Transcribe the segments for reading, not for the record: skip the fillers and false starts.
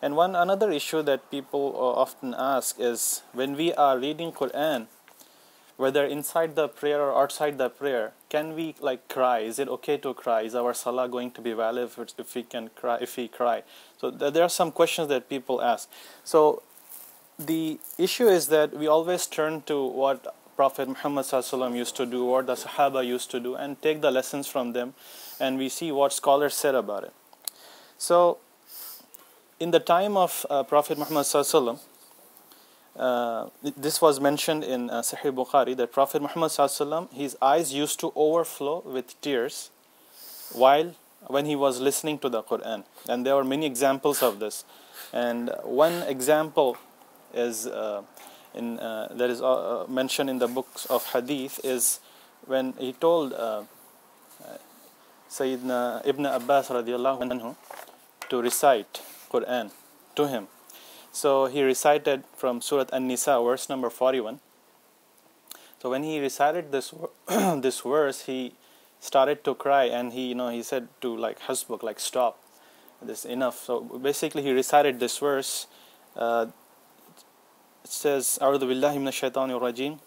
And another issue that people often ask is, when we are reading Qur'an, whether inside the prayer or outside the prayer, can we like cry? Is it okay to cry? Is our salah going to be valid if we can cry? If we cry, so there are some questions that people ask. So the issue is that we always turn to what Prophet Muhammad ﷺ used to do, what the Sahaba used to do, and take the lessons from them, and we see what scholars said about it. So in the time of Prophet Muhammad ﷺ, this was mentioned in Sahih Bukhari, that Prophet Muhammad ﷺ, his eyes used to overflow with tears when he was listening to the Qur'an. And there are many examples of this. And one example is that is mentioned in the books of Hadith, is when he told Sayyidina Ibn Abbas radiallahu anhu to recite Qur'an to him. So he recited from Surah An-Nisa, verse number 41. So when he recited this this verse, he started to cry, and he said to like Hasbuk, like stop, this enough. So basically he recited this verse. It says, A'udhu billahi minash shaitanir rajim.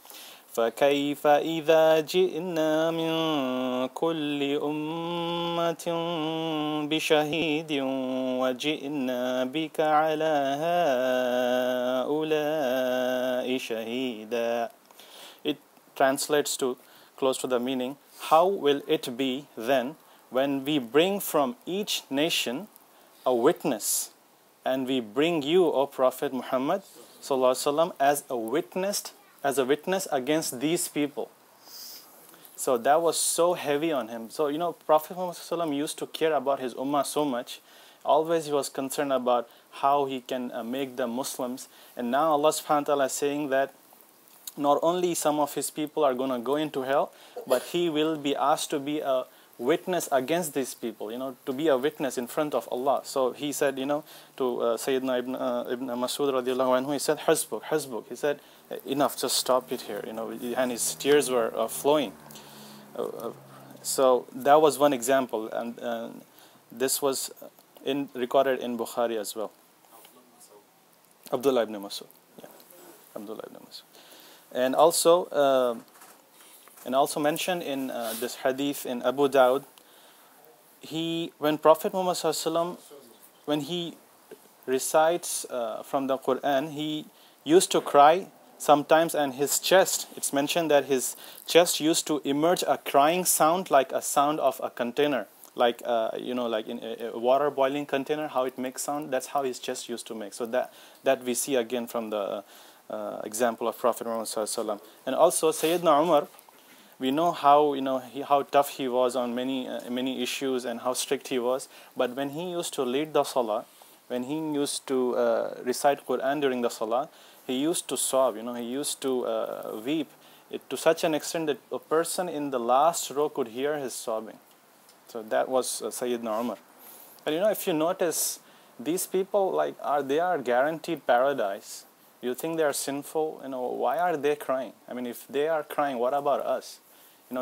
فَكَيْفَ إِذَا جِئْنَا مِنْ كُلِّ أُمَّةٍ بِشَهِيدٍ وَجِئْنَا بِكَ عَلَى هَؤُلَاءِ شَهِيدًا. It translates to close to the meaning, how will it be then when we bring from each nation a witness, and we bring you, O Prophet Muhammad sallallahu alaihi wasallam, as a witness against these people. So that was so heavy on him. So Prophet Muhammad sallallahu alaihi wasallam used to care about his ummah so much. Always he was concerned about how he can make them Muslims. And now Allah subhanahu wa ta'ala is saying that not only some of his people are going to go into hell, but he will be asked to be a witness against these people, to be a witness in front of Allah. So he said, to Sayyidina Ibn Masud radiallahu anhu, he said, Hasbuk. He said, enough, just stop it here, and his tears were flowing. So that was one example, and this was recorded in Bukhari as well. Abdullah ibn Masud. Yeah, Abdullah ibn Masud. And also mentioned in this hadith in Abu Dawud, when Prophet Muhammad ﷺ, when he recites from the Qur'an, he used to cry sometimes, and his chest, it's mentioned that his chest used to emerge a crying sound, like a sound of a container, like like in a water boiling container, how it makes sound. That's how his chest used to make. So that we see again from the example of Prophet Muhammad ﷺ. And also Sayyidina Umar, we know how how tough he was on many issues and how strict he was. But when he used to lead the salah, when he used to recite Qur'an during the salah, he used to sob. He used to weep to such an extent that a person in the last row could hear his sobbing. So that was Sayyidina Umar. And if you notice, these people they are guaranteed paradise. You think they are sinful? Why are they crying? I mean, if they are crying, what about us?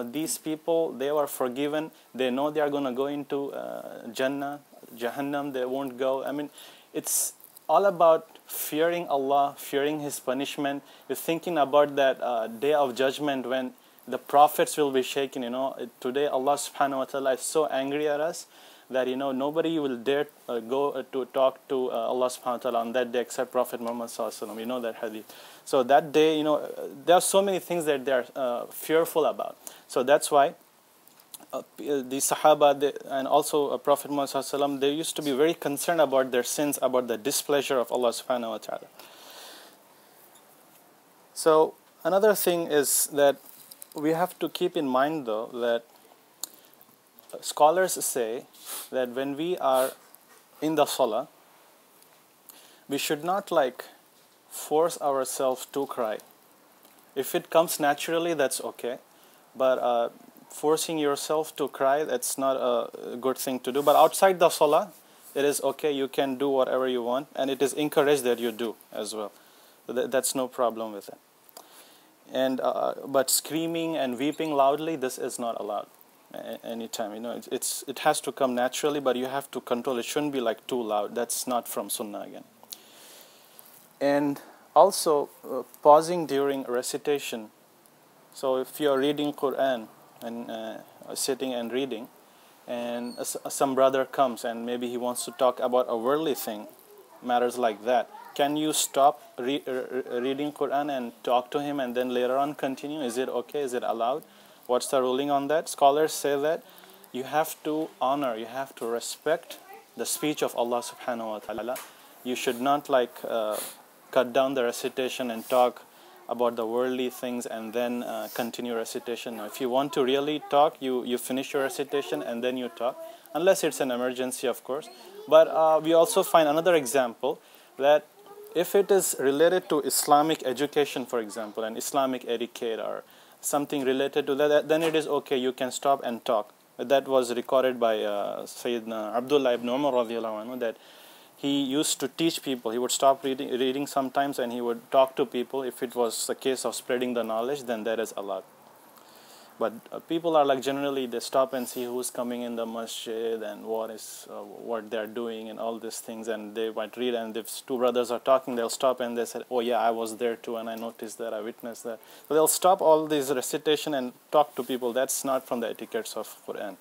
These people, they were forgiven. They know they are going to go into Jannah, Jahannam. They won't go. I mean, it's all about fearing Allah, fearing His punishment. You're thinking about that day of judgment when the prophets will be shaken. Today Allah subhanahu wa ta'ala is so angry at us that nobody will dare go to talk to Allah subhanahu wa ta'ala on that day except Prophet Muhammad sallallahu alaihi wasallam. We know that hadith. So that day, there are so many things that they are fearful about. So that's why the Sahaba and also Prophet Muhammad sallallahu alaihi wasallam, they used to be very concerned about their sins, about the displeasure of Allah subhanahu wa ta'ala. So another thing is that we have to keep in mind, though, that scholars say that when we are in the salah, we should not force ourselves to cry. If it comes naturally, that's okay. But forcing yourself to cry, that's not a good thing to do. But outside the salah, it is okay. You can do whatever you want, and it is encouraged that you do as well. So that's no problem with it. And but screaming and weeping loudly, this is not allowed. anytime. It has to come naturally, but you have to control. It shouldn't be like too loud. That's not from Sunnah again. And also pausing during recitation. So if you are reading Qur'an and sitting and reading, and some brother comes and maybe he wants to talk about a worldly thing, matters like that, can you stop reading Qur'an and talk to him and then later on continue? Is it okay? Is it allowed? What's the ruling on that? Scholars say that you have to honor, you have to respect the speech of Allah subhanahu wa ta'ala. You should not cut down the recitation and talk about the worldly things and then continue recitation. Now, if you want to really talk, you finish your recitation and then you talk, unless it's an emergency, of course. But we also find another example that if it is related to Islamic education, for example, and Islamic etiquette or something related to that, then it is okay, you can stop and talk. That was recorded by Sayyidina Abdullah ibn Umar radiallahu anhu, that he used to teach people. He would stop reading sometimes and he would talk to people. If it was a case of spreading the knowledge, then that is allowed. But people are generally, they stop and see who's coming in the masjid and what they're doing and all these things, and they might read, and if two brothers are talking, they'll stop and they say, oh yeah, I was there too and I noticed that, I witnessed that. So they'll stop all this recitation and talk to people. That's not from the etiquettes of Qur'an.